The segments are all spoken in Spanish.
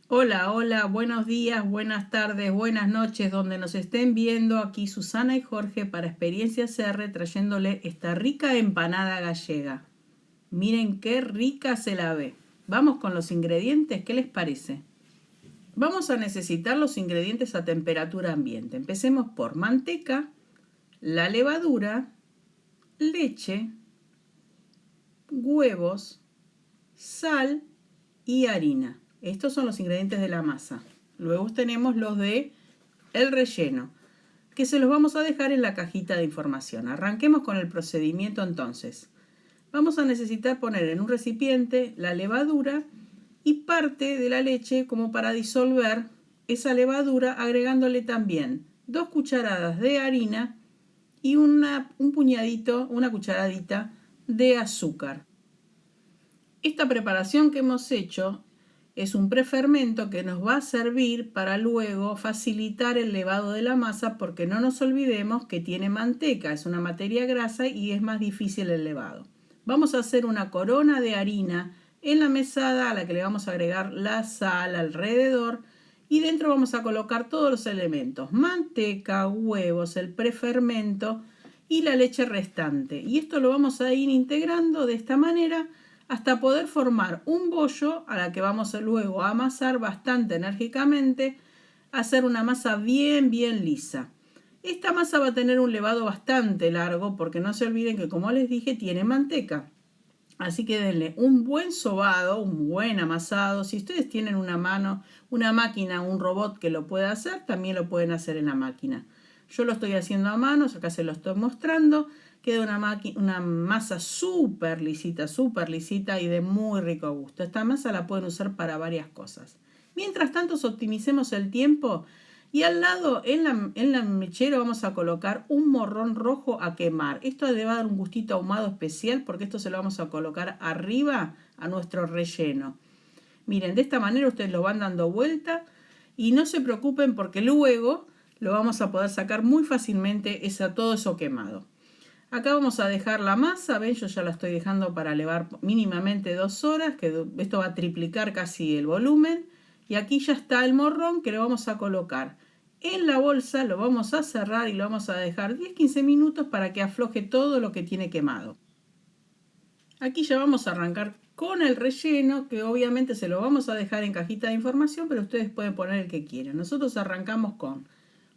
Hola, hola, buenos días, buenas tardes, buenas noches, donde nos estén viendo. Aquí Susana y Jorge para Experiencias R trayéndole esta rica empanada gallega. Miren qué rica se la ve. Vamos con los ingredientes, ¿qué les parece? Vamos a necesitar los ingredientes a temperatura ambiente. Empecemos por manteca, la levadura, leche, huevos, sal y harina. Estos son los ingredientes de la masa. Luego tenemos los de el relleno, que se los vamos a dejar en la cajita de información. Arranquemos con el procedimiento entonces. Vamos a necesitar poner en un recipiente la levadura y parte de la leche como para disolver esa levadura, agregándole también 2 cucharadas de harina y un puñadito, una cucharadita de azúcar. Esta preparación que hemos hecho es un prefermento que nos va a servir para luego facilitar el levado de la masa, porque no nos olvidemos que tiene manteca, es una materia grasa y es más difícil el levado. Vamos a hacer una corona de harina en la mesada a la que le vamos a agregar la sal alrededor y dentro vamos a colocar todos los elementos: manteca, huevos, el prefermento y la leche restante. Y esto lo vamos a ir integrando de esta manera hasta poder formar un bollo a la que vamos luego a amasar bastante enérgicamente, hacer una masa bien lisa. Esta masa va a tener un levado bastante largo porque no se olviden que, como les dije, tiene manteca. Así que denle un buen sobado, un buen amasado. Si ustedes tienen una máquina, un robot que lo pueda hacer, también lo pueden hacer en la máquina. Yo lo estoy haciendo a mano, acá se lo estoy mostrando. Queda una masa súper lisita y de muy rico gusto. Esta masa la pueden usar para varias cosas. Mientras tanto, optimicemos el tiempo y al lado, en la mechero, vamos a colocar un morrón rojo a quemar. Esto le va a dar un gustito ahumado especial porque esto se lo vamos a colocar arriba a nuestro relleno. Miren, de esta manera ustedes lo van dando vuelta y no se preocupen porque luego lo vamos a poder sacar muy fácilmente todo eso quemado. Acá vamos a dejar la masa, ven, yo ya la estoy dejando para elevar mínimamente 2 horas, que esto va a triplicar casi el volumen. Y aquí ya está el morrón que lo vamos a colocar en la bolsa, lo vamos a cerrar y lo vamos a dejar 10-15 minutos para que afloje todo lo que tiene quemado. Aquí ya vamos a arrancar con el relleno, que obviamente se lo vamos a dejar en cajita de información, pero ustedes pueden poner el que quieran. Nosotros arrancamos con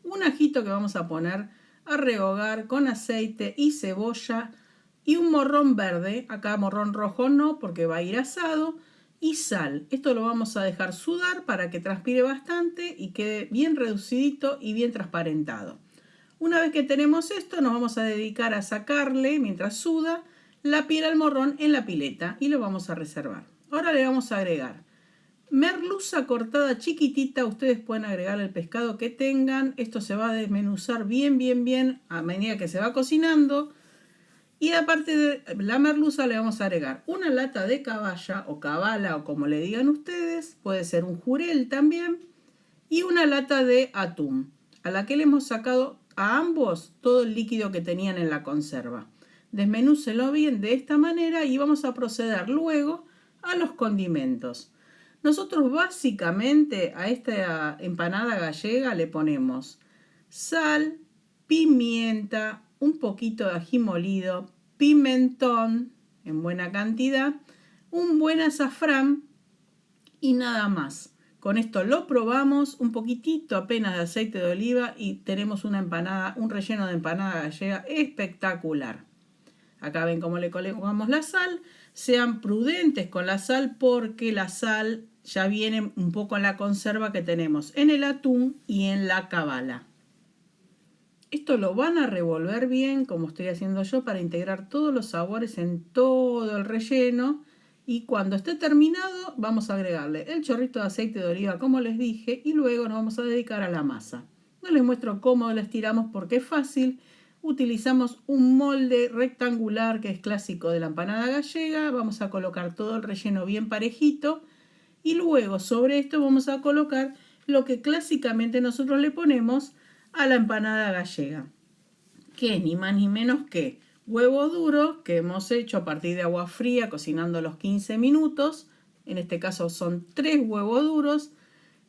un ajito que vamos a poner a rehogar con aceite y cebolla y un morrón verde, acá morrón rojo no porque va a ir asado, y sal. Esto lo vamos a dejar sudar para que transpire bastante y quede bien reducidito y bien transparentado. Una vez que tenemos esto, nos vamos a dedicar a sacarle, mientras suda, la piel al morrón en la pileta y lo vamos a reservar. Ahora le vamos a agregar merluza cortada chiquitita. Ustedes pueden agregar el pescado que tengan. Esto se va a desmenuzar bien a medida que se va cocinando. Y aparte de la merluza le vamos a agregar una lata de caballa o cabala o como le digan ustedes. Puede ser un jurel también. Y una lata de atún, a la que le hemos sacado a ambos todo el líquido que tenían en la conserva. Desmenúcelo bien de esta manera y vamos a proceder luego a los condimentos. Nosotros básicamente a esta empanada gallega le ponemos sal, pimienta, un poquito de ají molido, pimentón en buena cantidad, un buen azafrán y nada más. Con esto lo probamos, un poquitito apenas de aceite de oliva y tenemos una empanada, un relleno de empanada gallega espectacular. Acá ven cómo le colocamos la sal. Sean prudentes con la sal porque la sal ya viene un poco en la conserva que tenemos en el atún y en la cabala. Esto lo van a revolver bien, como estoy haciendo yo, para integrar todos los sabores en todo el relleno. Y cuando esté terminado, vamos a agregarle el chorrito de aceite de oliva, como les dije, y luego nos vamos a dedicar a la masa. No les muestro cómo la estiramos porque es fácil. Utilizamos un molde rectangular que es clásico de la empanada gallega. Vamos a colocar todo el relleno bien parejito. Y luego sobre esto vamos a colocar lo que clásicamente nosotros le ponemos a la empanada gallega, que es ni más ni menos que huevo duro que hemos hecho a partir de agua fría cocinando los 15 minutos. En este caso son 3 huevos duros.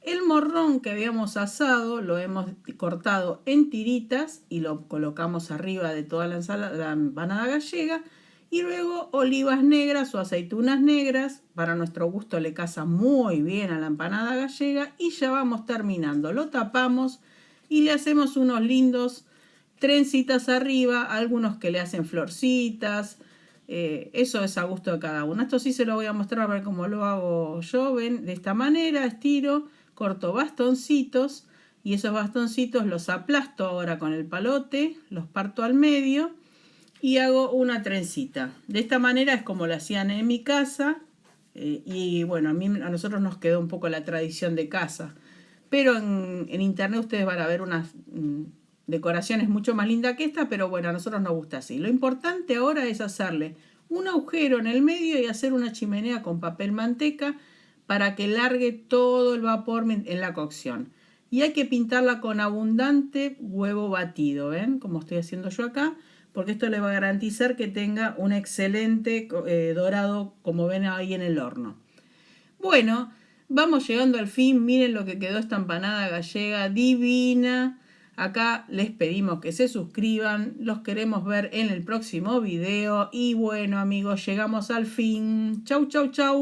El morrón que habíamos asado lo hemos cortado en tiritas y lo colocamos arriba de toda la empanada gallega. Y luego olivas negras o aceitunas negras, para nuestro gusto le casa muy bien a la empanada gallega. Y ya vamos terminando, lo tapamos y le hacemos unos lindos trencitas arriba, algunos que le hacen florcitas. Eso es a gusto de cada uno. Esto sí se lo voy a mostrar a ver cómo lo hago yo. Ven, de esta manera estiro, corto bastoncitos y esos bastoncitos los aplasto ahora con el palote, los parto al medio y hago una trencita. De esta manera es como lo hacían en mi casa. Y bueno, a nosotros nos quedó un poco la tradición de casa. Pero en internet ustedes van a ver unas decoraciones mucho más lindas que esta, pero bueno, a nosotros nos gusta así. Lo importante ahora es hacerle un agujero en el medio y hacer una chimenea con papel manteca para que largue todo el vapor en la cocción. Y hay que pintarla con abundante huevo batido, ¿ven? Como estoy haciendo yo acá, porque esto le va a garantizar que tenga un excelente dorado, como ven ahí en el horno. Bueno, vamos llegando al fin. Miren lo que quedó esta empanada gallega divina. Acá les pedimos que se suscriban. Los queremos ver en el próximo video. Y bueno, amigos, llegamos al fin. Chau, chau, chau.